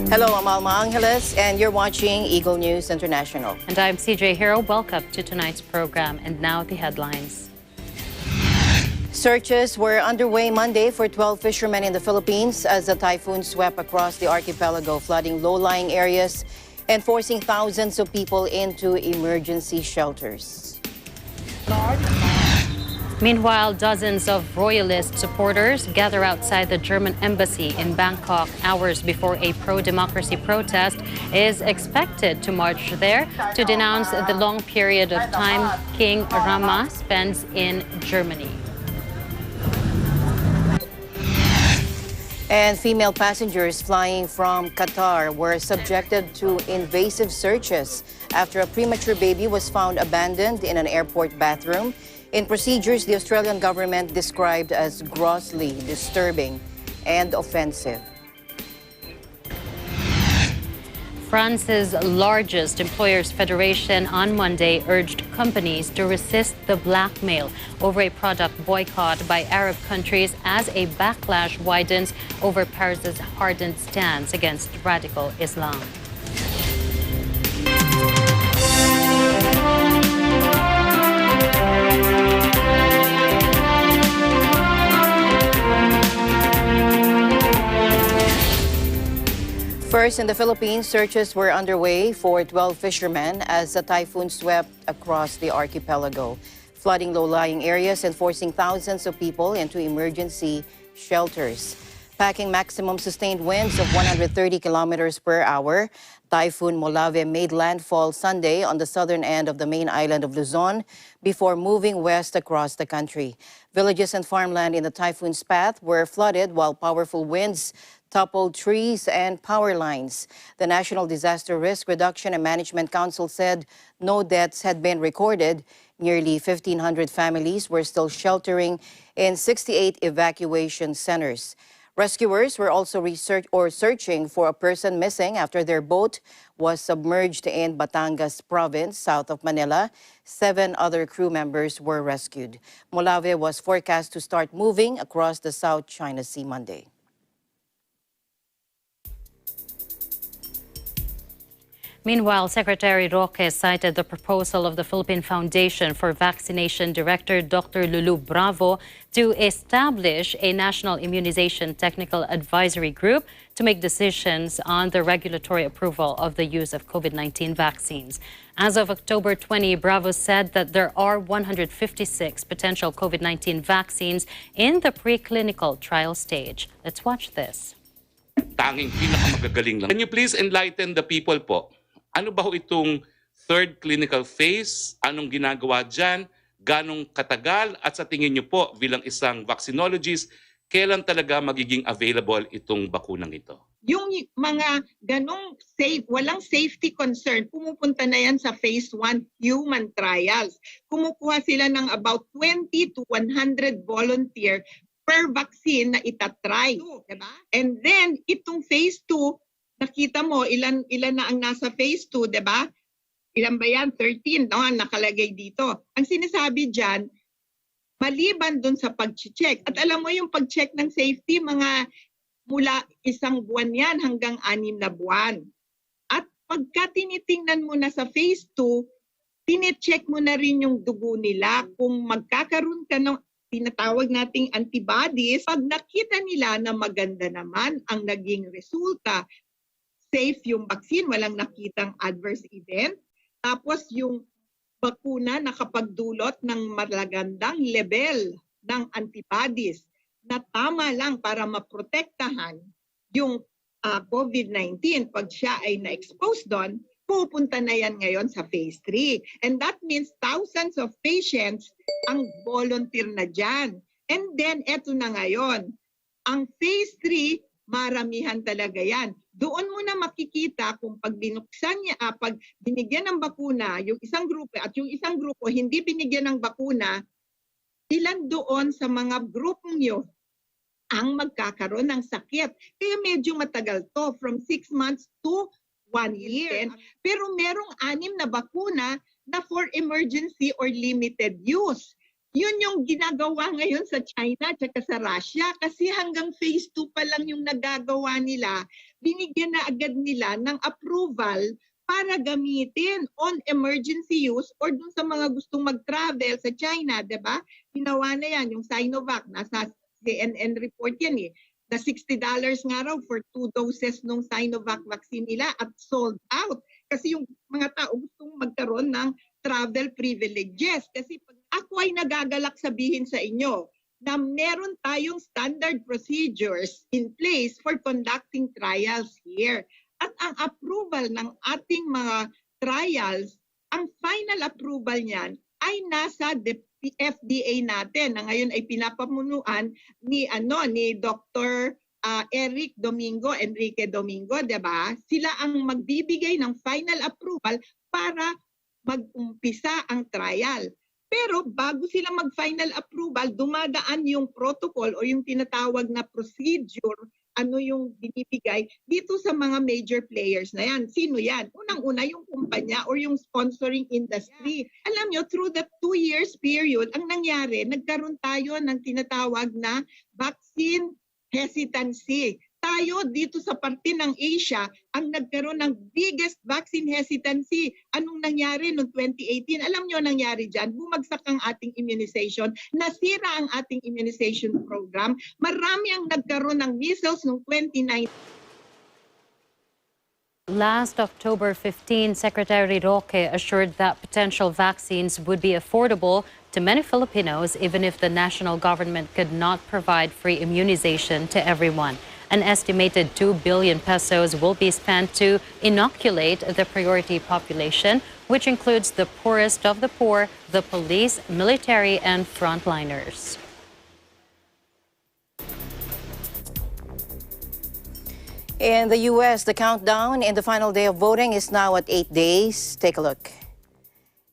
Hello, I'm Alma Angeles, and you're watching Eagle News International. And I'm CJ Hero. Welcome to tonight's program. And now the headlines. Searches were underway Monday for 12 fishermen in the Philippines as the typhoon swept across the archipelago, flooding low-lying areas and forcing thousands of people into emergency shelters. Meanwhile, dozens of Royalist supporters gather outside the German embassy in Bangkok hours before a pro-democracy protest is expected to march there to denounce the long period of time King Rama spends in Germany. And female passengers flying from Qatar were subjected to invasive searches after a premature baby was found abandoned in an airport bathroom. In procedures the Australian government described as grossly disturbing and offensive. France's largest employers' federation on Monday urged companies to resist the blackmail over a product boycott by Arab countries as a backlash widens over Paris's hardened stance against radical Islam. First, in the Philippines, searches were underway for 12 fishermen as the typhoon swept across the archipelago, flooding low-lying areas and forcing thousands of people into emergency shelters. Packing maximum sustained winds of 130 kilometers per hour, Typhoon Molave made landfall Sunday on the southern end of the main island of Luzon before moving west across the country. Villages and farmland in the typhoon's path were flooded while powerful winds toppled trees and power lines. The National Disaster Risk Reduction and Management Council said no deaths had been recorded. Nearly 1,500 families were still sheltering in 68 evacuation centers. Rescuers were also searching for a person missing after their boat was submerged in Batangas province, south of Manila. 7 other crew members were rescued. Molave was forecast to start moving across the South China Sea Monday. Meanwhile, Secretary Roque cited the proposal of the Philippine Foundation for Vaccination Director Dr. Lulu Bravo to establish a national immunization technical advisory group to make decisions on the regulatory approval of the use of COVID-19 vaccines. As of October 20, Bravo said that there are 156 potential COVID-19 vaccines in the preclinical trial stage. Let's watch this. Tanging pinakamagagaling lang. Can you please enlighten the people po? Ano ba ho itong third clinical phase? Anong ginagawa dyan? Ganong katagal? At sa tingin niyo po bilang isang vaccinologist, kailan talaga magiging available itong bakunang ito? Yung mga ganong safe, walang safety concern, pumupunta na yan sa phase 1 human trials. Kumukuha sila ng about 20 to 100 volunteer per vaccine na itatry. Diba? And then, itong phase 2, nakita mo ilan na ang nasa phase 2, 'di ba? Ilan ba yan? 13, no? Ang nakalagay dito. Ang sinasabi diyan, maliban doon sa pag-check. At alam mo yung pag-check ng safety, mga mula 1 buwan yan hanggang 6 na buwan. At pagka tinitingnan mo na sa phase 2, tine-check mo na rin yung dugo nila kung magkakaroon ka ng tinatawag nating antibodies. Pag nakita nila na maganda naman ang naging resulta, safe yung vaccine, walang nakitang adverse event. Tapos yung bakuna nakapagdulot ng malagandang level ng antibodies na tama lang para maprotektahan yung COVID-19. Pag siya ay na-expose doon, pupunta na yan ngayon sa phase 3. And that means thousands of patients ang volunteer na dyan. And then, eto na ngayon. Ang phase 3, maramihan talaga yan. Doon mo na makikita kung pag binuksan niya, pag binigyan ng bakuna, yung isang grupo at yung isang grupo hindi binigyan ng bakuna, ilan doon sa mga grupo niyo ang magkakaroon ng sakit. Kaya medyo matagal to, from 6 months to 1 year. Pero merong 6 na bakuna na for emergency or limited use. Yun yung ginagawa ngayon sa China at sa Russia kasi hanggang phase 2 pa lang yung nagagawa nila, binigyan na agad nila ng approval para gamitin on emergency use or dun sa mga gustong mag-travel sa China, di ba? Ginawa na yan, yung Sinovac, nasa CNN report yan eh. Na $60 nga raw for 2 doses ng Sinovac vaccine nila at sold out. Kasi yung mga tao gustong magkaroon ng travel privileges. Kasi pag ako ay nagagalak sabihin sa inyo na meron tayong standard procedures in place for conducting trials here. At ang approval ng ating mga trials, ang final approval niyan ay nasa FDA natin na ngayon ay pinapamunuan ni Dr. Enrique Domingo, 'di ba? Sila ang magbibigay ng final approval para mag-umpisa ang trial. Pero bago sila mag-final approval, dumadaan yung protocol o yung tinatawag na procedure, ano yung binibigay dito sa mga major players na yan. Sino yan? Unang-una yung kumpanya or yung sponsoring industry. Alam nyo, through the 2 years period, ang nangyari, nagkaroon tayo ng tinatawag na vaccine hesitancy. Tayo dito sa parte ng Asia ang nagkaroon ng biggest vaccine hesitancy. Anong nangyari noong 2018? Alam nyo nangyari dyan? Bumagsak ang ating immunization. Nasira ang ating immunization program. Marami ang nagkaroon ng measles noong 2019. Last October 15, Secretary Roque assured that potential vaccines would be affordable to many Filipinos even if the national government could not provide free immunization to everyone. An estimated 2 billion pesos will be spent to inoculate the priority population, which includes the poorest of the poor, the police, military, and frontliners. In the U.S., the countdown in the final day of voting is now at 8 days. Take a look.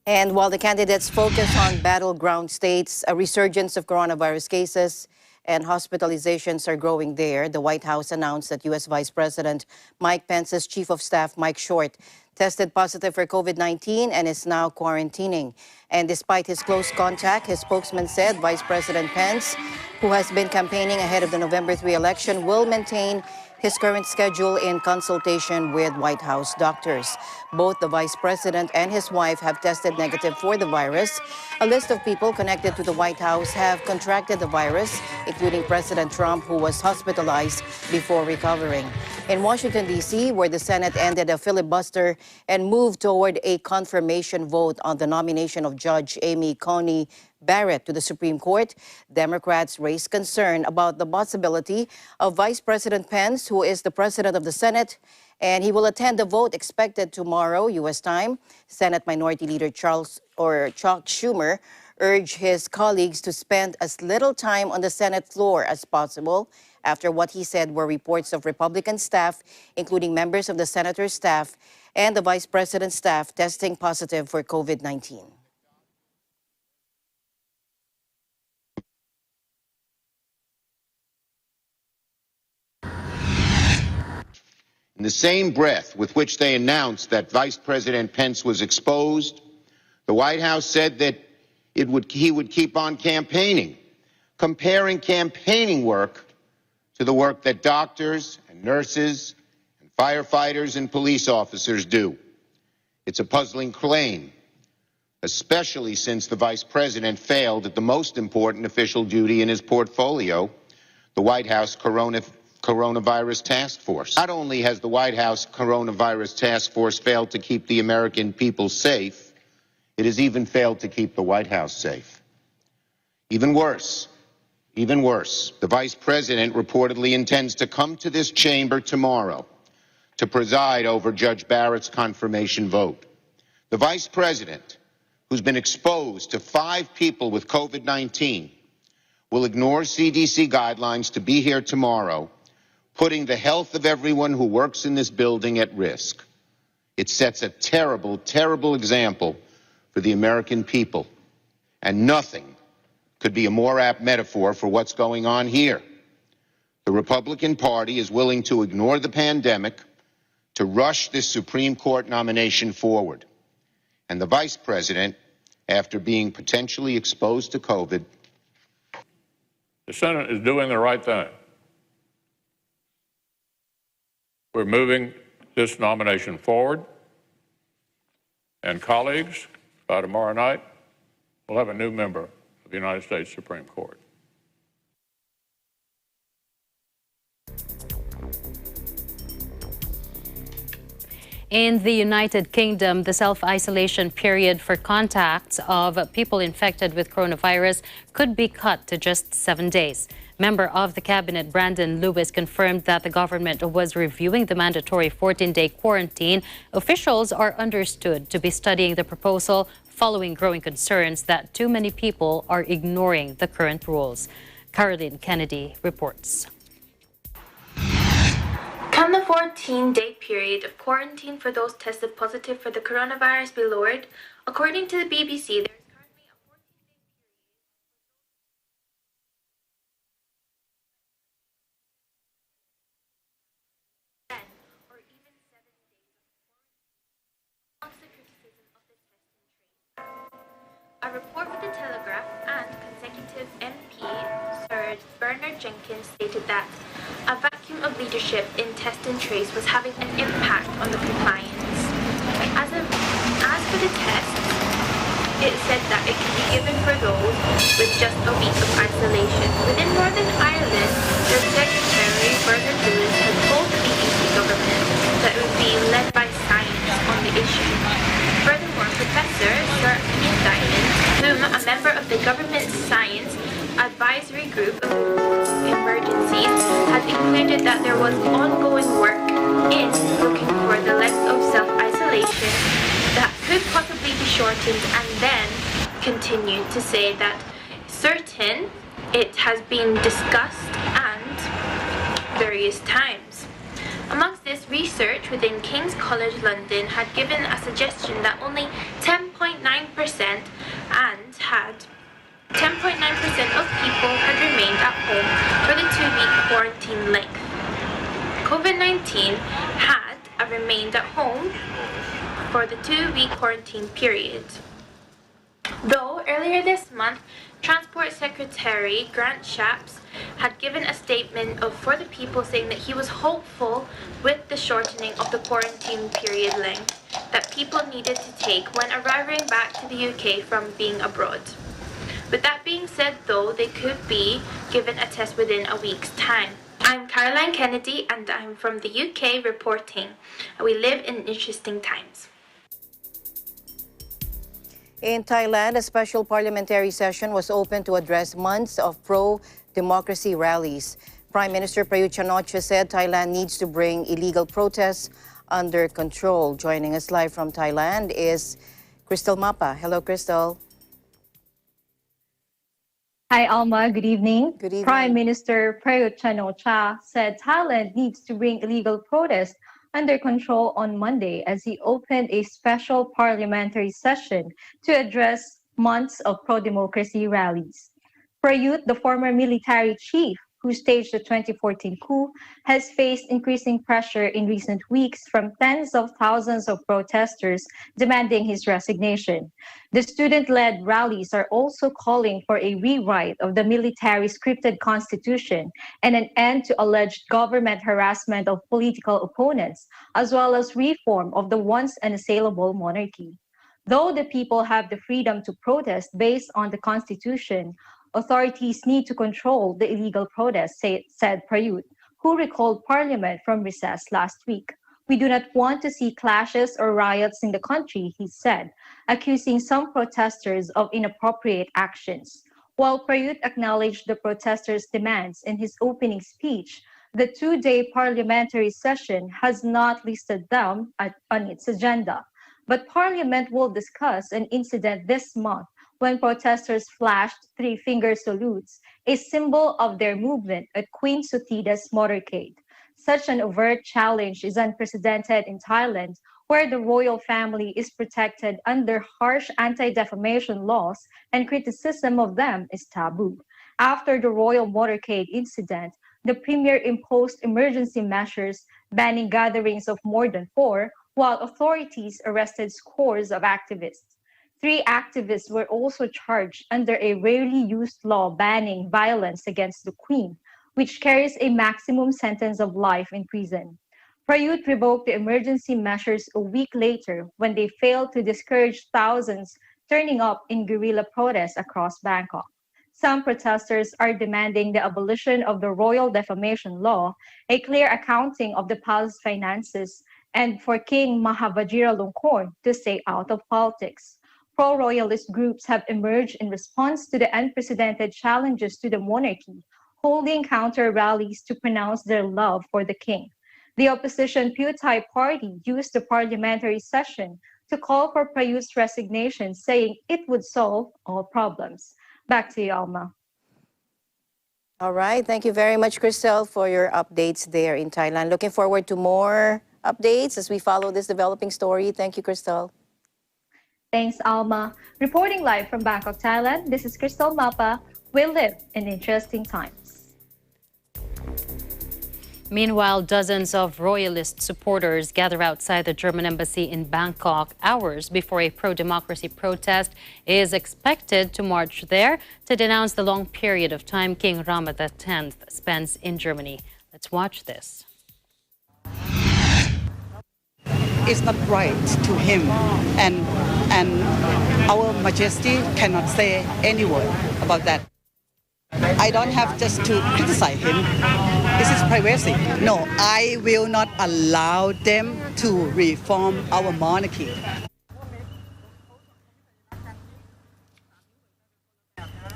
And while the candidates focus on battleground states, a resurgence of coronavirus cases and hospitalizations are growing there. The White House announced that U.S. Vice President Mike Pence's Chief of Staff, Mike Short, tested positive for COVID-19 and is now quarantining. And despite his close contact, his spokesman said Vice President Pence, who has been campaigning ahead of the November 3 election, will maintain his current schedule in consultation with White House doctors. Both the Vice President and his wife have tested negative for the virus. A list of people connected to the White House have contracted the virus, including President Trump, who was hospitalized before recovering. In Washington, D.C., where the Senate ended a filibuster and moved toward a confirmation vote on the nomination of Judge Amy Coney Barrett to the Supreme Court, Democrats raised concern about the possibility of Vice President Pence, who is the president of the Senate, and he will attend the vote expected tomorrow, U.S. time. Senate Minority Leader Chuck Schumer urged his colleagues to spend as little time on the Senate floor as possible after what he said were reports of Republican staff, including members of the senator's staff and the vice president's staff, testing positive for COVID-19. In the same breath with which they announced that Vice President Pence was exposed, the White House said that he would keep on campaigning, comparing campaigning work to the work that doctors and nurses and firefighters and police officers do. It's a puzzling claim, especially since the Vice President failed at the most important official duty in his portfolio, the White House Coronavirus Task Force. Not only has the White House Coronavirus Task Force failed to keep the American people safe, it has even failed to keep the White House safe. Even worse, the Vice President reportedly intends to come to this chamber tomorrow to preside over Judge Barrett's confirmation vote. The Vice President, who's been exposed to 5 people with COVID-19, will ignore CDC guidelines to be here tomorrow, putting the health of everyone who works in this building at risk. It sets a terrible, terrible example for the American people, and nothing could be a more apt metaphor for what's going on here. The Republican Party is willing to ignore the pandemic to rush this Supreme Court nomination forward, and the Vice President after being potentially exposed to COVID. The Senate is doing the right thing. We're moving this nomination forward. And colleagues, by tomorrow night, we'll have a new member of the United States Supreme Court. In the United Kingdom, the self-isolation period for contacts of people infected with coronavirus could be cut to just 7 days. Member of the Cabinet Brandon Lewis confirmed that the government was reviewing the mandatory 14-day quarantine. Officials are understood to be studying the proposal following growing concerns that too many people are ignoring the current rules. Caroline Kennedy reports. Can the 14-day period of quarantine for those tested positive for the coronavirus be lowered? According to the BBC, there is currently a 14-day period or even 7 days of quarantine amongst the criticism of the test and trace. A report with the Telegraph and consecutive MP Sir Bernard Jenkins stated that a vacuum of leadership in test and trace was having an impact on the compliance. As for the tests, it said that it can be given for those with just a week of isolation. Within Northern Ireland, their Secretary Bernard Lewis had told the BBC government that it would be led by science on the issue. Furthermore, Professor Sir Ian Diamond, whom a member of the government science advisory group of emergencies had included that there was ongoing work in looking for the length of self-isolation that could possibly be shortened, and then continued to say that certain it has been discussed and various times. Amongst this, research within King's College London had given a suggestion that only 10.9% and had 10.9% of people had remained at home for the 2-week quarantine length. COVID-19 had remained at home for the 2-week quarantine period. Though earlier this month, Transport Secretary Grant Shapps had given a statement for the people saying that he was hopeful with the shortening of the quarantine period length that people needed to take when arriving back to the UK from being abroad. With that being said, though, they could be given a test within a week's time. I'm Caroline Kennedy and I'm from the UK reporting. We live in interesting times. In Thailand, a special parliamentary session was opened to address months of pro-democracy rallies. Prime Minister Prayut Chan-o-cha said Thailand needs to bring illegal protests under control. Joining us live from Thailand is Crystal Mapa. Hello, Crystal. Hi, Alma. Good evening. Good evening. Prime Minister Prayut Chan-o-cha said Thailand needs to bring illegal protests under control on Monday as he opened a special parliamentary session to address months of pro-democracy rallies. Prayut, the former military chief who staged the 2014 coup, has faced increasing pressure in recent weeks from tens of thousands of protesters demanding his resignation. The student-led rallies are also calling for a rewrite of the military scripted constitution and an end to alleged government harassment of political opponents, as well as reform of the once unassailable monarchy. Though the people have the freedom to protest based on the constitution, authorities need to control the illegal protests, said Prayut, who recalled parliament from recess last week. We do not want to see clashes or riots in the country, he said, accusing some protesters of inappropriate actions. While Prayut acknowledged the protesters' demands in his opening speech, the 2-day parliamentary session has not listed them on its agenda. But Parliament will discuss an incident this month when protesters flashed three-finger salutes, a symbol of their movement at Queen Sutida's motorcade. Such an overt challenge is unprecedented in Thailand, where the royal family is protected under harsh anti-defamation laws and criticism of them is taboo. After the royal motorcade incident, the premier imposed emergency measures banning gatherings of more than 4, while authorities arrested scores of activists. 3 activists were also charged under a rarely used law banning violence against the Queen, which carries a maximum sentence of life in prison. Prayut revoked the emergency measures a week later when they failed to discourage thousands turning up in guerrilla protests across Bangkok. Some protesters are demanding the abolition of the Royal Defamation Law, a clear accounting of the palace finances, and for King Mahavajiralongkorn to stay out of politics. Pro-royalist groups have emerged in response to the unprecedented challenges to the monarchy, holding counter-rallies to pronounce their love for the king. The opposition Pheu Thai party used the parliamentary session to call for Prayut's resignation, saying it would solve all problems. Back to you, Alma. All right. Thank you very much, Crystal, for your updates there in Thailand. Looking forward to more updates as we follow this developing story. Thank you, Crystal. Thanks, Alma. Reporting live from Bangkok, Thailand, this is Crystal Mapa. We live in interesting times. Meanwhile, dozens of Royalist supporters gather outside the German embassy in Bangkok hours before a pro-democracy protest is expected to march there to denounce the long period of time King Rama X spends in Germany. Let's watch this. It's not right to him, and our Majesty cannot say any word about that. I don't have just to criticize him. This is privacy. No, I will not allow them to reform our monarchy.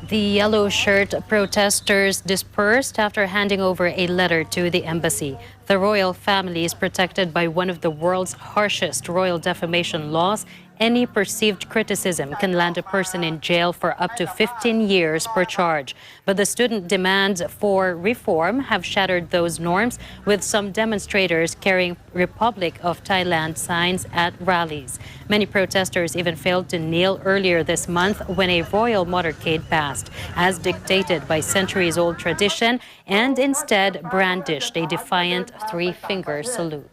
The yellow shirt protesters dispersed after handing over a letter to the embassy. The royal family is protected by one of the world's harshest royal defamation laws. Any perceived criticism can land a person in jail for up to 15 years per charge. But the student demands for reform have shattered those norms, with some demonstrators carrying Republic of Thailand signs at rallies. Many protesters even failed to kneel earlier this month when a royal motorcade passed, as dictated by centuries-old tradition, and instead brandished a defiant three-finger salute.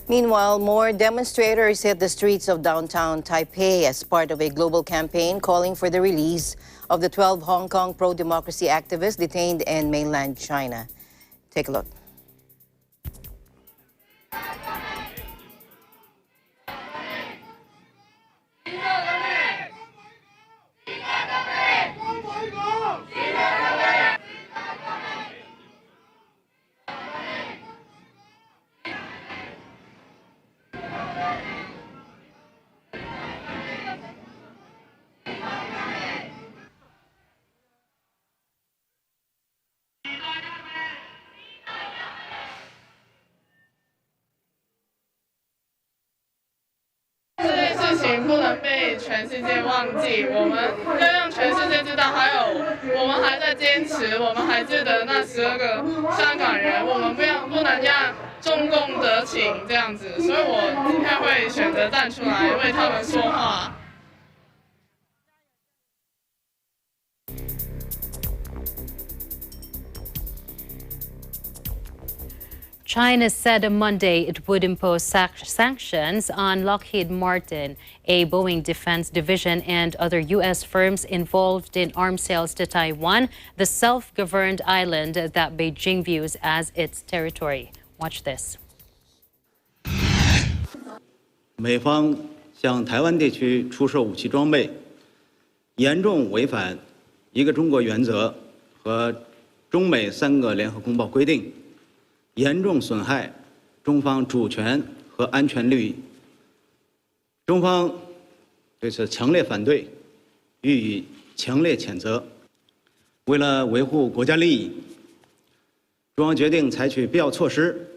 Meanwhile, more demonstrators hit the streets of downtown Taipei as part of a global campaign calling for the release of the 12 Hong Kong pro-democracy activists detained in mainland China. Take a look. China said on Monday it would impose sanctions on Lockheed Martin, a Boeing defense division, and other U.S. firms involved in arms sales to Taiwan, the self-governed island that Beijing views as its territory. Watch this. 美方向台湾地区出售武器装备，严重违反一个中国原则和中美3个联合公报规定。 严重损害中方主权和安全利益，中方对此强烈反对，予以强烈谴责。为了维护国家利益，中方决定采取必要措施，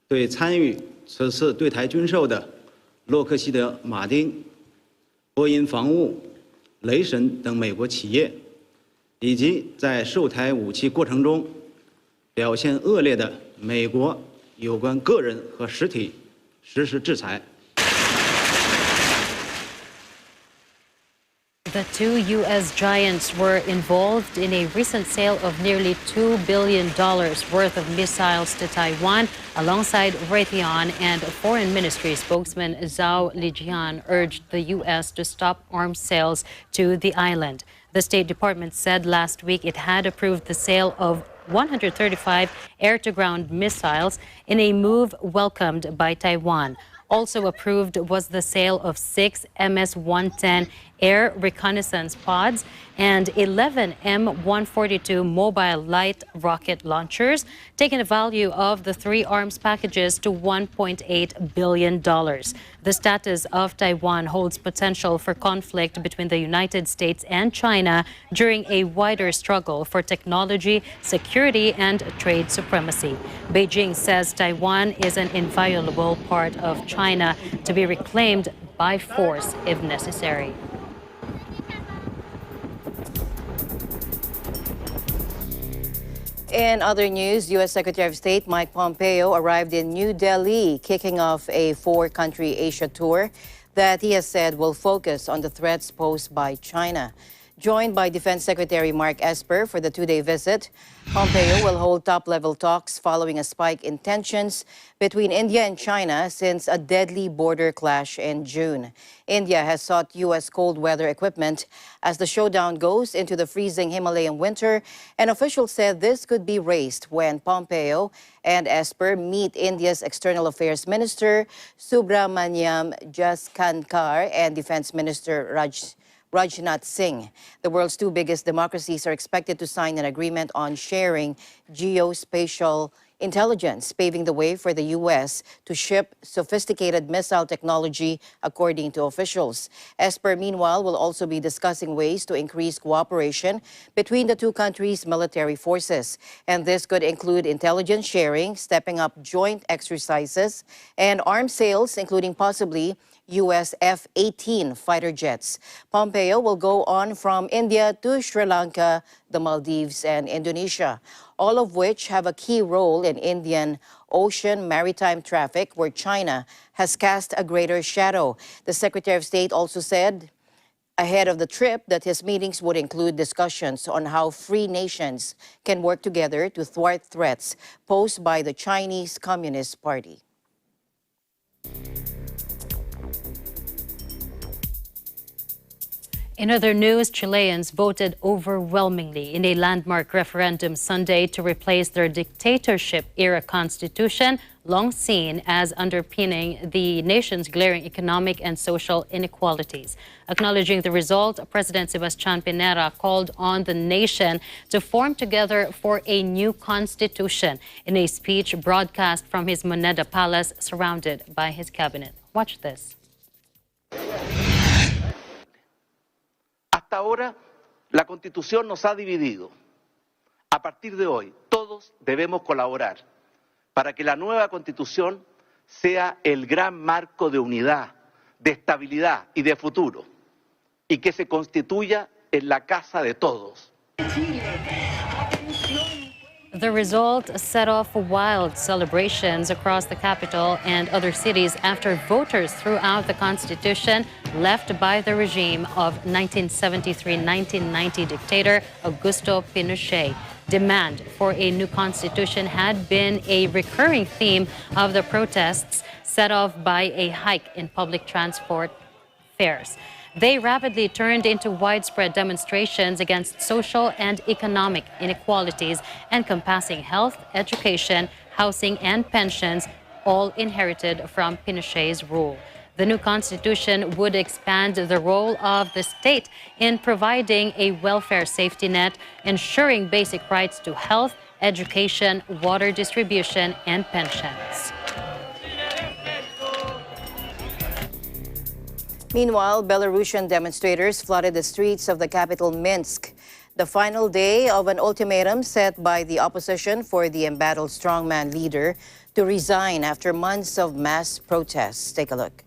对参与此次对台军售的洛克希德马丁、波音防务、雷神等美国企业，以及在售台武器过程中表现恶劣的 美国有关个人和实体实施制裁。 The two U.S. giants were involved in a recent sale of nearly $2 billion worth of missiles to Taiwan, Alongside Raytheon and Foreign Ministry spokesman Zhao Lijian urged the U.S. to stop arms sales to the island. The State Department said last week it had approved the sale of 135 air-to-ground missiles in a move welcomed by Taiwan. Also approved was the sale of 6 MS-110 air reconnaissance pods and 11 M-142 mobile light rocket launchers, taking the value of the 3 arms packages to $1.8 billion. The status of Taiwan holds potential for conflict between the United States and China during a wider struggle for technology, security, and trade supremacy. Beijing says Taiwan is an inviolable part of China to be reclaimed by force if necessary. In other news, U.S. Secretary of State Mike Pompeo arrived in New Delhi, kicking off a 4-country Asia tour that he has said will focus on the threats posed by China. Joined by Defense Secretary Mark Esper for the 2-day visit, Pompeo will hold top-level talks following a spike in tensions between India and China since a deadly border clash in June. India has sought U.S. cold weather equipment as the showdown goes into the freezing Himalayan winter, and officials said this could be raised when Pompeo and Esper meet India's External Affairs Minister Subramaniam Jaishankar and Defense Minister Rajnath Singh. The world's 2 biggest democracies are expected to sign an agreement on sharing geospatial intelligence, paving the way for the U.S. to ship sophisticated missile technology, according to officials. Esper, meanwhile, will also be discussing ways to increase cooperation between the 2 countries' military forces. And this could include intelligence sharing, stepping up joint exercises, and arms sales, including possibly U.S. F-18 fighter jets. Pompeo will go on from India to Sri Lanka, the Maldives, and Indonesia, all of which have a key role in Indian ocean maritime traffic, where China has cast a greater shadow. The Secretary of State also said ahead of the trip that his meetings would include discussions on how free nations can work together to thwart threats posed by the Chinese Communist Party. In other news, Chileans voted overwhelmingly in a landmark referendum Sunday to replace their dictatorship-era constitution, long seen as underpinning the nation's glaring economic and social inequalities. Acknowledging the result, President Sebastián Pinera called on the nation to form together for a new constitution in a speech broadcast from his Moneda Palace, surrounded by his cabinet. Watch this. Hasta ahora, la Constitución nos ha dividido. A partir de hoy, todos debemos colaborar para que la nueva Constitución sea el gran marco de unidad, de estabilidad y de futuro, y que se constituya en la casa de todos. The result set off wild celebrations across the capital and other cities after voters threw out the constitution left by the regime of 1973-1990 dictator Augusto Pinochet. Demand for a new constitution had been a recurring theme of the protests, set off by a hike in public transport fares. They rapidly turned into widespread demonstrations against social and economic inequalities encompassing health, education, housing, and pensions, all inherited from Pinochet's rule. The new constitution would expand the role of the state in providing a welfare safety net, ensuring basic rights to health, education, water distribution, and pensions. Meanwhile, Belarusian demonstrators flooded the streets of the capital, Minsk, the final day of an ultimatum set by the opposition for the embattled strongman leader to resign after months of mass protests. Take a look.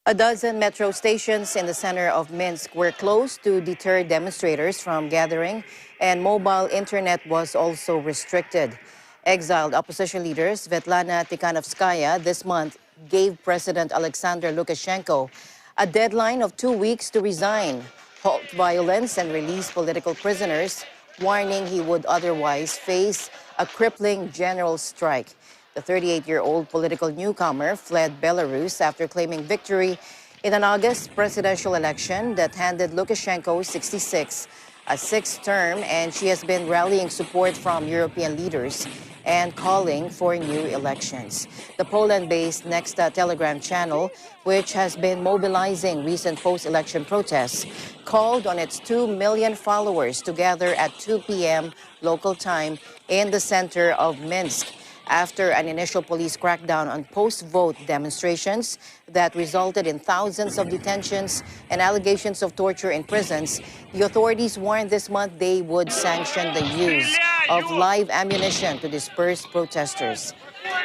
A dozen metro stations in the center of Minsk were closed to deter demonstrators from gathering, and mobile internet was also restricted. Exiled opposition leader Svetlana Tikhanovskaya this month gave President Alexander Lukashenko a deadline of 2 weeks to resign, halt violence, and release political prisoners, warning he would otherwise face a crippling general strike. The 38-year-old political newcomer fled Belarus after claiming victory in an August presidential election that handed Lukashenko 66 a sixth term, and she has been rallying support from European leaders and calling for new elections. The Poland-based Nexta Telegram channel, which has been mobilizing recent post-election protests, called on its 2 million followers to gather at 2 p.m. local time in the center of Minsk after an initial police crackdown on post-vote demonstrations that resulted in thousands of detentions and allegations of torture in prisons. The authorities warned this month they would sanction the use of live ammunition to disperse protesters.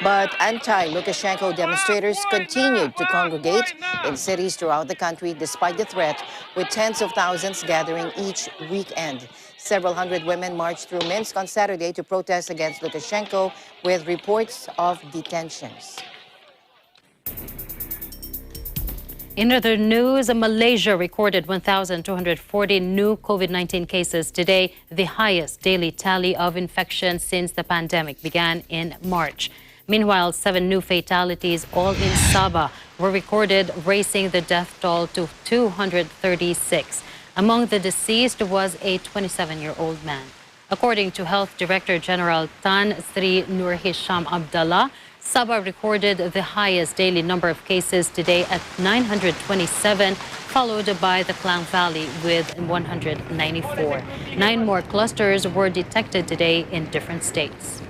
But anti-Lukashenko demonstrators continued to congregate in cities throughout the country despite the threat, with tens of thousands gathering each weekend. Several hundred women marched through Minsk on Saturday to protest against Lukashenko, with reports of detentions. In other news, Malaysia recorded 1,240 new COVID-19 cases today, the highest daily tally of infections since the pandemic began in March. Meanwhile, 7 new fatalities, all in Sabah, were recorded, raising the death toll to 236. Among the deceased was a 27-year-old man. According to Health Director General Tan Sri Nur Hisham Abdallah, Sabah recorded the highest daily number of cases today at 927, followed by the Klang Valley with 194. 9 more clusters were detected today in different states.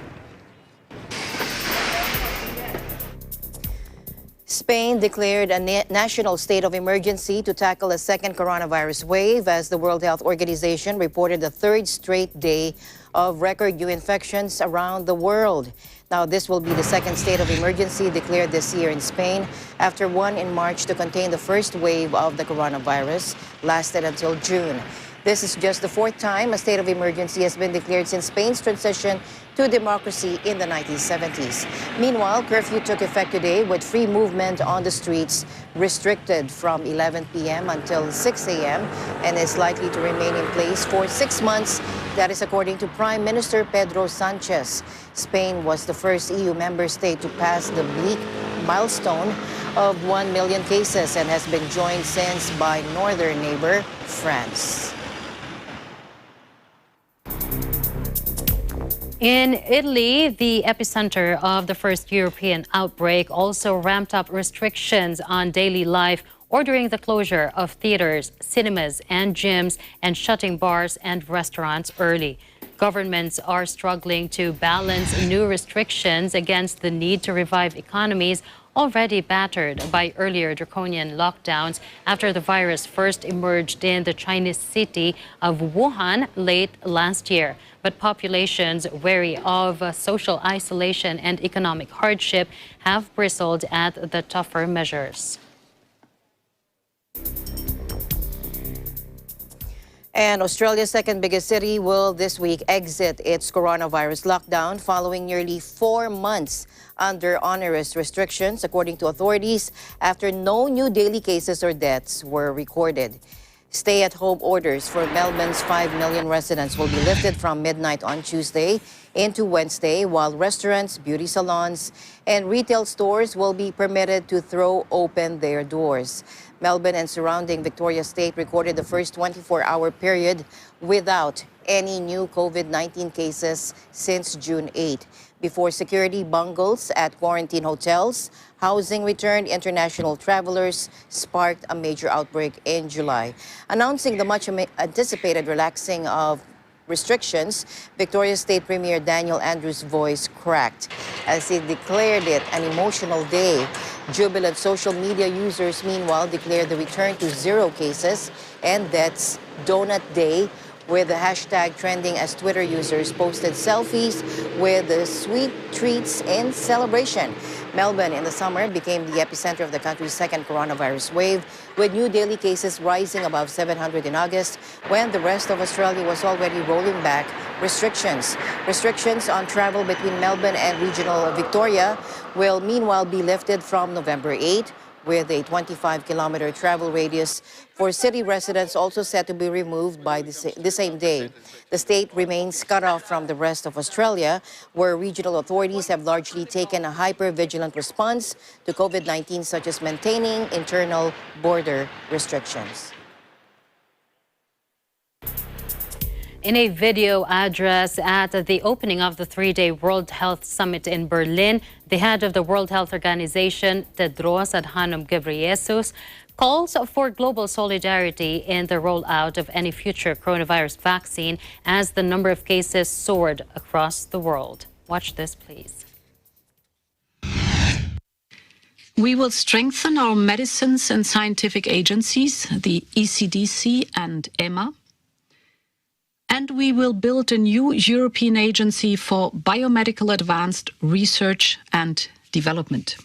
Spain declared a national state of emergency to tackle a second coronavirus wave as the World Health Organization reported the third straight day of record new infections around the world. Now, this will be the second state of emergency declared this year in Spain after one in March to contain the first wave of the coronavirus, lasted until June. This is just the 4th time a state of emergency has been declared since Spain's transition to democracy in the 1970s. Meanwhile, curfew took effect today with free movement on the streets restricted from 11 p.m. until 6 a.m. and is likely to remain in place for 6 months. That is according to Prime Minister Pedro Sanchez. Spain was the first EU member state to pass the bleak milestone of 1 million cases and has been joined since by northern neighbor France. In Italy, the epicenter of the first European outbreak, also ramped up restrictions on daily life, ordering the closure of theaters, cinemas, and gyms, and shutting bars and restaurants early. Governments are struggling to balance new restrictions against the need to revive economies already battered by earlier draconian lockdowns after the virus first emerged in the Chinese city of Wuhan late last year. But populations wary of social isolation and economic hardship have bristled at the tougher measures. And Australia's second biggest city will this week exit its coronavirus lockdown following nearly 4 months under onerous restrictions, according to authorities, after no new daily cases or deaths were recorded. Stay-at-home orders for Melbourne's 5 million residents will be lifted from midnight on Tuesday into Wednesday, while restaurants, beauty salons, and retail stores will be permitted to throw open their doors. Melbourne and surrounding Victoria State recorded the first 24-hour period without any new COVID-19 cases since June 8. Before security bungles at quarantine hotels, housing returned international travelers sparked a major outbreak in July. Announcing the much-anticipated relaxing of restrictions, Victoria State Premier Daniel Andrews' voice cracked as he declared it an emotional day. Jubilant social media users, meanwhile, declared the return to 0 cases and deaths Donut Day, with the hashtag trending as Twitter users posted selfies with the sweet treats in celebration. Melbourne in the summer became the epicenter of the country's second coronavirus wave, with new daily cases rising above 700 in August, when the rest of Australia was already rolling back restrictions. Restrictions on travel between Melbourne and regional Victoria will meanwhile be lifted from November 8, with a 25-kilometer travel radius for city residents also set to be removed by the same day. The state remains cut off from the rest of Australia, where regional authorities have largely taken a hyper-vigilant response to COVID-19, such as maintaining internal border restrictions. In a video address at the opening of the three-day World Health Summit in Berlin, the head of the World Health Organization, Tedros Adhanom Ghebreyesus, calls for global solidarity in the rollout of any future coronavirus vaccine as the number of cases soared across the world. Watch this, please. We will strengthen our medicines and scientific agencies, the ECDC and EMA, and we will build a new European agency for biomedical advanced research and development.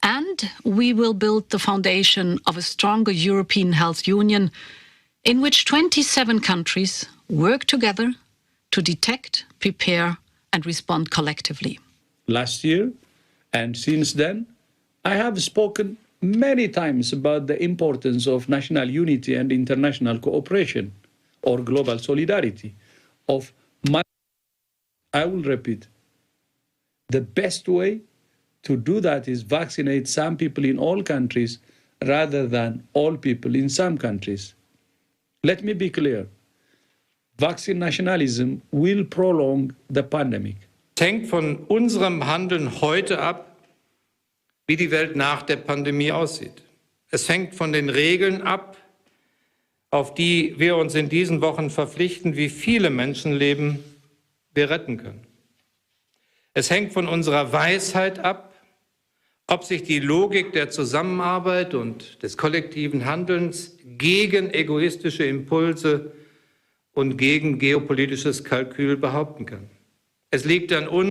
And we will build the foundation of a stronger European health union in which 27 countries work together to detect, prepare, and respond collectively. Last year, and since then, I have spoken many times about the importance of national unity and international cooperation, or global solidarity. I will repeat, the best way to do that is vaccinate some people in all countries rather than all people in some countries. Let me be clear. Vaccine nationalism will prolong the pandemic. Es hängt von unserem Handeln heute ab, wie die Welt nach der Pandemie aussieht. Es hängt von den Regeln ab, auf die wir uns in diesen Wochen verpflichten, wie viele Menschenleben wir retten können. Es hängt von unserer Weisheit ab, ob sich die Logik der Zusammenarbeit und des kollektiven Handelns gegen egoistische Impulse und gegen geopolitisches Kalkül behaupten kann. Es liegt an uns.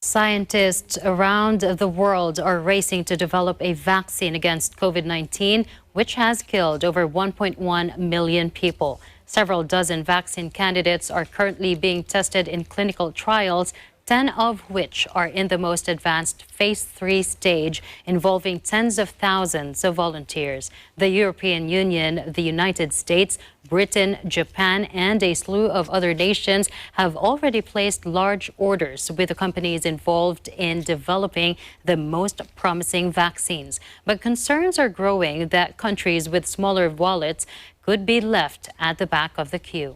Scientists around the world are racing to develop a vaccine against COVID-19, which has killed over 1.1 million people. Several dozen vaccine candidates are currently being tested in clinical trials, 10 of which are in the most advanced phase 3 stage, involving tens of thousands of volunteers. The European Union, the United States, Britain, Japan, and a slew of other nations have already placed large orders with the companies involved in developing the most promising vaccines. But concerns are growing that countries with smaller wallets could be left at the back of the queue.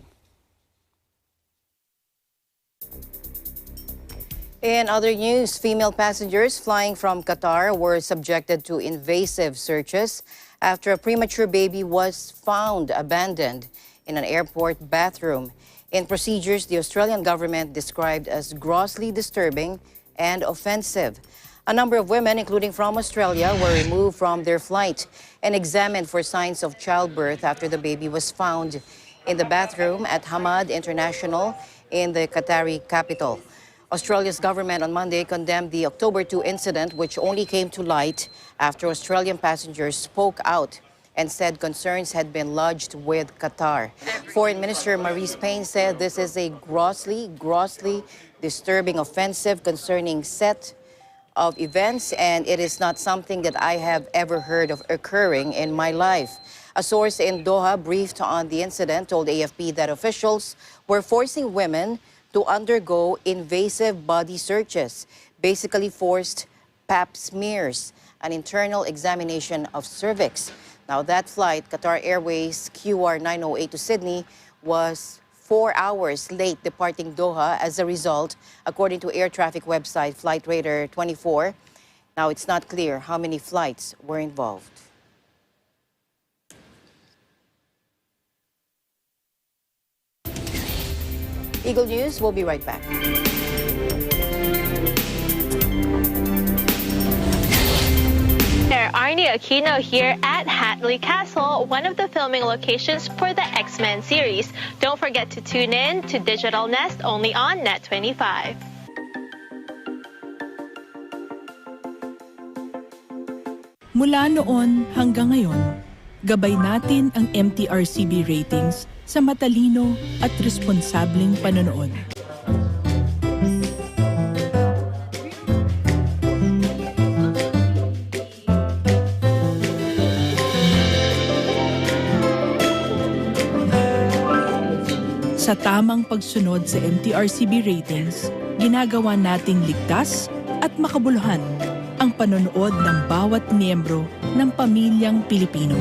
In other news, female passengers flying from Qatar were subjected to invasive searches after a premature baby was found abandoned in an airport bathroom. In procedures the Australian government described as grossly disturbing and offensive. A number of women, including from Australia, were removed from their flight and examined for signs of childbirth after the baby was found in the bathroom at Hamad International in the Qatari capital. Australia's government on Monday condemned the October 2 incident, which only came to light after Australian passengers spoke out and said concerns had been lodged with Qatar. Foreign Minister Marise Payne said this is a grossly disturbing offensive concerning set of events, and it is not something that I have ever heard of occurring in my life. A source in Doha briefed on the incident told AFP that officials were forcing women to undergo invasive body searches, basically forced pap smears, an internal examination of cervix. Now that flight, Qatar Airways QR 908 to Sydney, was 4 hours late departing Doha as a result, according to air traffic website Flight Radar 24. Now it's not clear how many flights were involved. Eagle News, we'll be right back. There, Arnie Aquino here at Hatley Castle, one of the filming locations for the X-Men series. Don't forget to tune in to Digital Nest only on Net25. Mula noon hanggang ngayon, gabay natin ang MTRCB ratings sa matalino at responsableng panonood. Sa tamang pagsunod sa MTRCB ratings, ginagawa nating ligtas at makabuluhan ang panonood ng bawat miyembro ng pamilyang Pilipino.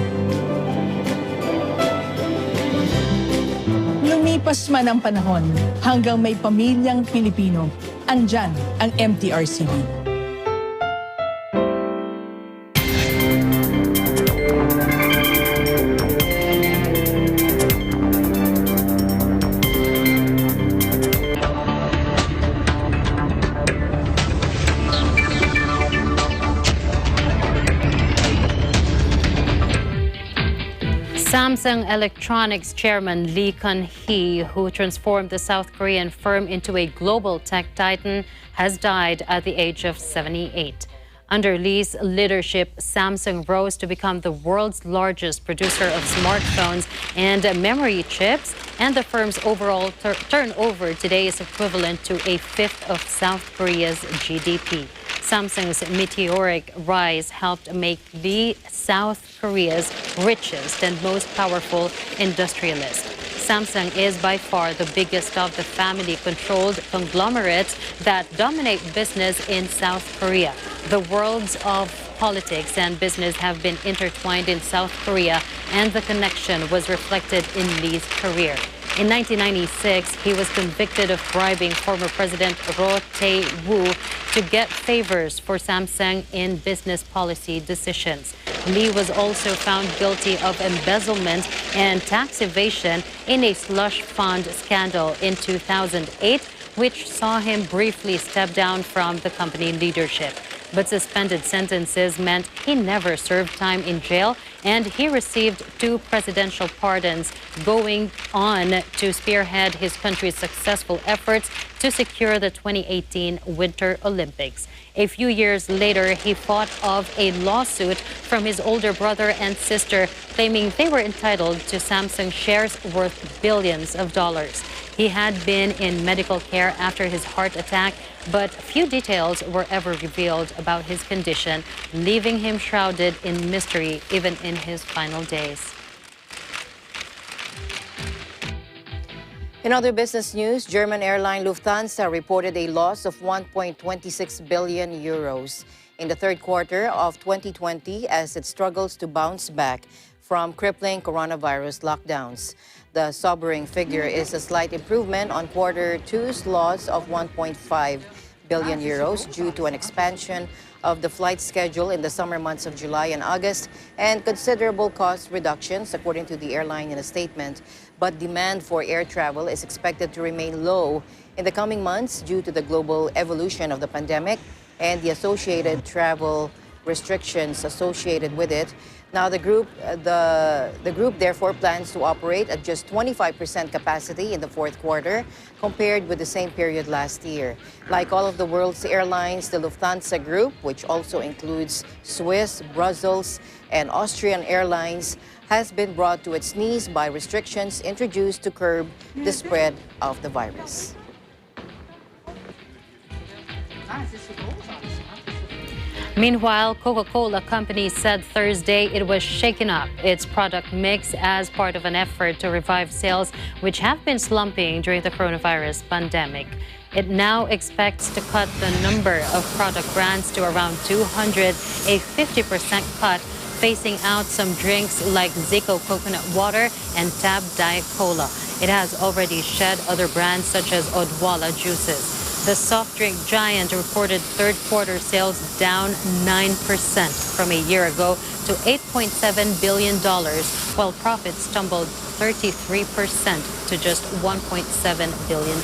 Lumipas man ang panahon hanggang may pamilyang Pilipino, andyan ang MTRCB. Samsung Electronics chairman Lee Kun-hee, who transformed the South Korean firm into a global tech titan, has died at the age of 78. Under Lee's leadership, Samsung rose to become the world's largest producer of smartphones and memory chips, and the firm's overall turnover today is equivalent to a fifth of South Korea's GDP. Samsung's meteoric rise helped make Lee South Korea's richest and most powerful industrialist. Samsung is by far the biggest of the family-controlled conglomerates that dominate business in South Korea. The worlds of politics and business have been intertwined in South Korea, and the connection was reflected in Lee's career. In 1996, he was convicted of bribing former President Roh Tae-woo to get favors for Samsung in business policy decisions. Lee was also found guilty of embezzlement and tax evasion in a slush fund scandal in 2008, which saw him briefly step down from the company leadership. But suspended sentences meant he never served time in jail, and he received 2 presidential pardons, going on to spearhead his country's successful efforts to secure the 2018 Winter Olympics. A few years later, he fought off a lawsuit from his older brother and sister, claiming they were entitled to Samsung shares worth billions of dollars. He had been in medical care after his heart attack, but few details were ever revealed about his condition, leaving him shrouded in mystery even in his final days. In other business news, German airline Lufthansa reported a loss of 1.26 billion euros in the third quarter of 2020 as it struggles to bounce back from crippling coronavirus lockdowns. The sobering figure is a slight improvement on quarter two's loss of 1.5 billion euros due to an expansion of the flight schedule in the summer months of July and August and considerable cost reductions, according to the airline in a statement. But demand for air travel is expected to remain low in the coming months due to the global evolution of the pandemic and the associated travel restrictions associated with it. Now, the group therefore plans to operate at just 25% capacity in the fourth quarter compared with the same period last year. Like all of the world's airlines, the Lufthansa Group, which also includes Swiss, Brussels, and Austrian airlines, has been brought to its knees by restrictions introduced to curb the spread of the virus. Meanwhile, Coca-Cola company said Thursday it was shaking up its product mix as part of an effort to revive sales, which have been slumping during the coronavirus pandemic. It now expects to cut the number of product brands to around 200, a 50% cut, phasing out some drinks like Zico coconut water and Tab Diet Cola. It has already shed other brands such as Odwalla juices. The soft drink giant reported third quarter sales down 9% from a year ago to $8.7 billion, while profits tumbled 33% to just $1.7 billion.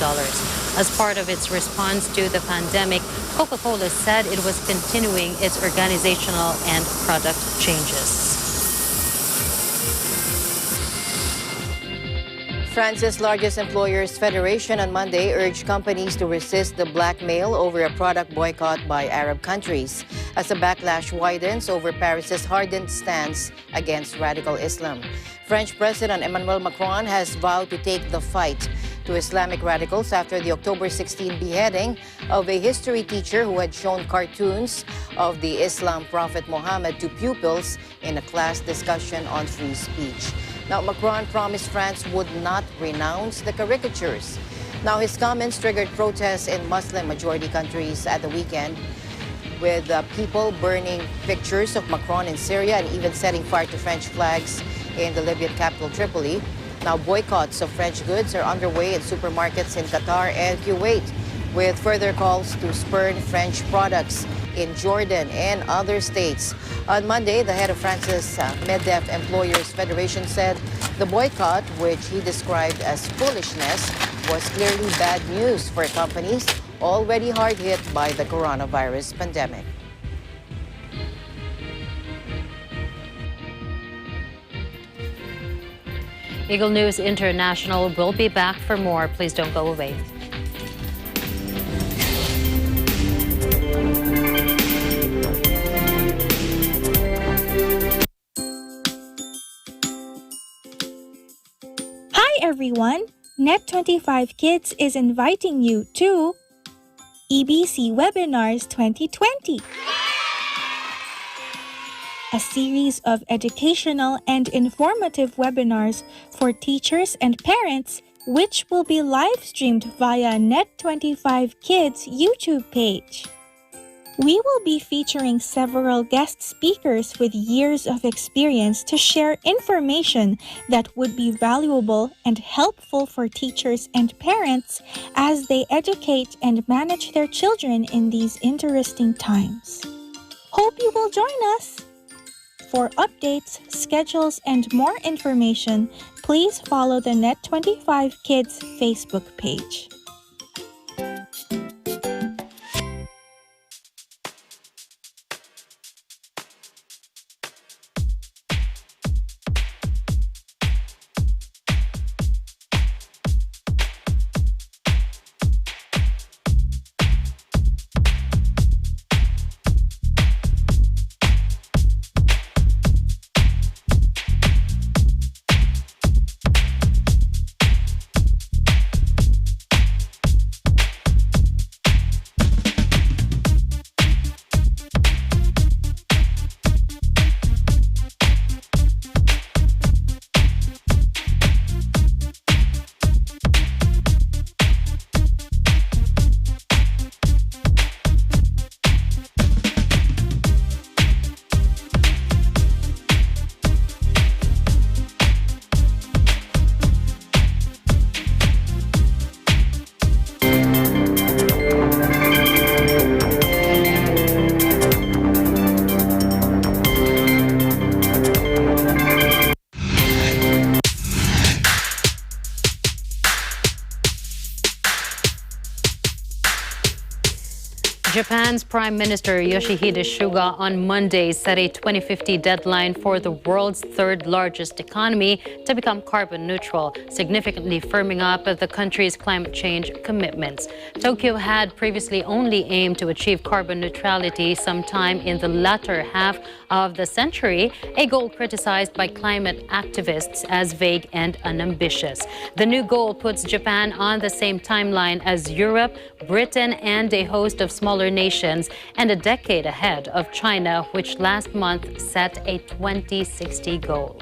As part of its response to the pandemic, Coca-Cola said it was continuing its organizational and product changes. France's largest employers' federation on Monday urged companies to resist the blackmail over a product boycott by Arab countries as a backlash widens over Paris's hardened stance against radical Islam. French President Emmanuel Macron has vowed to take the fight to Islamic radicals after the October 16 beheading of a history teacher who had shown cartoons of the Islam prophet Muhammad to pupils in a class discussion on free speech. Now, Macron promised France would not renounce the caricatures. Now, his comments triggered protests in Muslim-majority countries at the weekend, with people burning pictures of Macron in Syria and even setting fire to French flags in the Libyan capital, Tripoli. Now, boycotts of French goods are underway in supermarkets in Qatar and Kuwait, with further calls to spurn French products in Jordan and other states. On Monday, the head of France's MEDEF Employers Federation said the boycott, which he described as foolishness, was clearly bad news for companies already hard hit by the coronavirus pandemic. Eagle News International will be back for more. Please don't go away. Hi everyone! Net25 Kids is inviting you to EBC Webinars 2020. A series of educational and informative webinars for teachers and parents, which will be live streamed via Net25 Kids YouTube page. We will be featuring several guest speakers with years of experience to share information that would be valuable and helpful for teachers and parents as they educate and manage their children in these interesting times. Hope you will join us! For updates, schedules, and more information, please follow the Net25 Kids Facebook page. Japan's Prime Minister Yoshihide Suga on Monday set a 2050 deadline for the world's third largest economy to become carbon neutral, significantly firming up the country's climate change commitments. Tokyo had previously only aimed to achieve carbon neutrality sometime in the latter half of the century, a goal criticized by climate activists as vague and unambitious. The new goal puts Japan on the same timeline as Europe, Britain, and a host of smaller nations, and a decade ahead of China, which last month set a 2060 goal.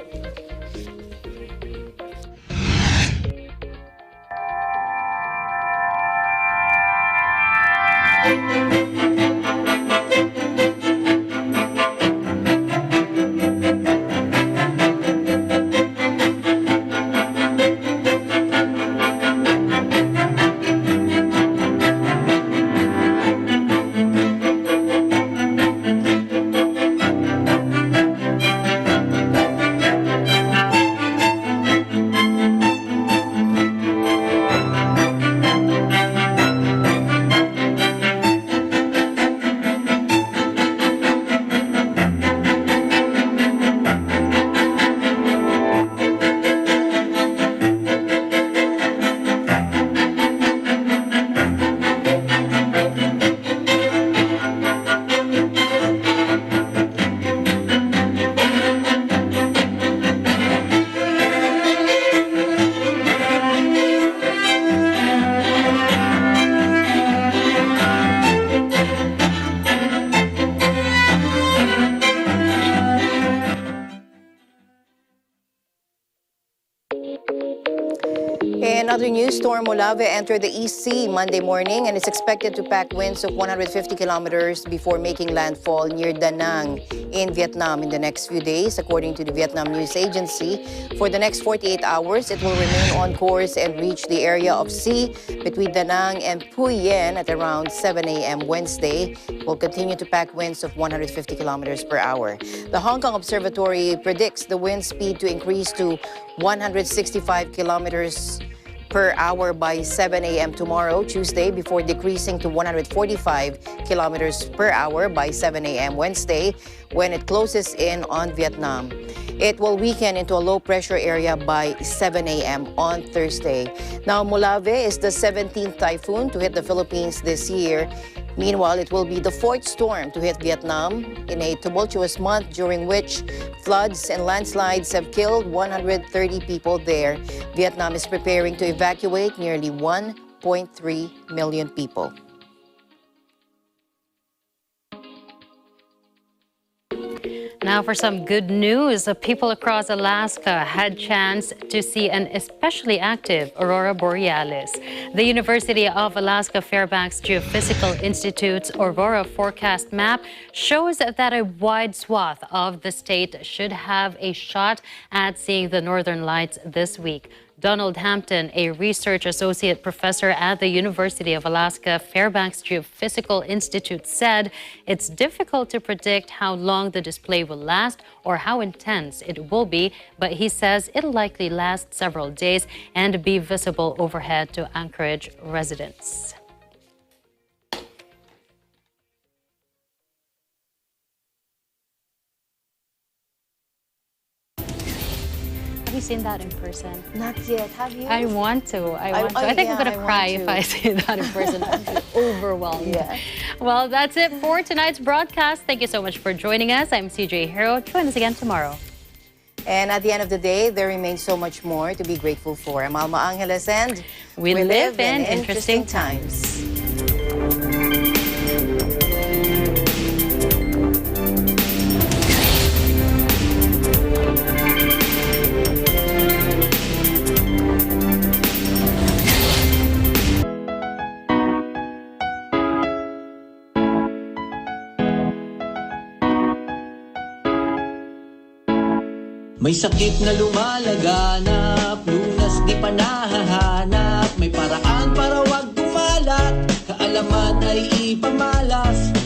In other news, Storm Olave entered the East Sea Monday morning and is expected to pack winds of 150 kilometers before making landfall near Da Nang in Vietnam in the next few days, according to the Vietnam News Agency. For the next 48 hours, it will remain on course and reach the area of sea between Da Nang and Pui Yen at around 7 a.m. Wednesday. It will continue to pack winds of 150 kilometers per hour. The Hong Kong Observatory predicts the wind speed to increase to 165 kilometers per hour by 7 a.m. tomorrow, Tuesday, before decreasing to 145 kilometers per hour by 7 a.m. Wednesday, when it closes in on Vietnam. It will weaken into a low-pressure area by 7 a.m. on Thursday. Now, Molave is the 17th typhoon to hit the Philippines this year. Meanwhile, it will be the 4th storm to hit Vietnam in a tumultuous month during which floods and landslides have killed 130 people there. Vietnam is preparing to evacuate nearly 1.3 million people. Now for some good news, people across Alaska had chance to see an especially active Aurora borealis. The University of Alaska Fairbanks Geophysical Institute's Aurora forecast map shows that a wide swath of the state should have a shot at seeing the northern lights this week. Donald Hampton, a research associate professor at the University of Alaska Fairbanks Geophysical Institute, said it's difficult to predict how long the display will last or how intense it will be, but he says it'll likely last several days and be visible overhead to Anchorage residents. Have you seen that in person? Not yet. Have you? I want to. I think I'm going to cry if I see that in person. I'm overwhelmed. Yeah. Well, that's it for tonight's broadcast. Thank you so much for joining us. I'm CJ Hero. Join us again tomorrow. And at the end of the day, there remains so much more to be grateful for. I'm Alma Angeles, and we live in interesting times. May sakit na lumalaganap, lunas di pa nahahanap. May paraan para wag kumalat, kaalaman ay ipamalas.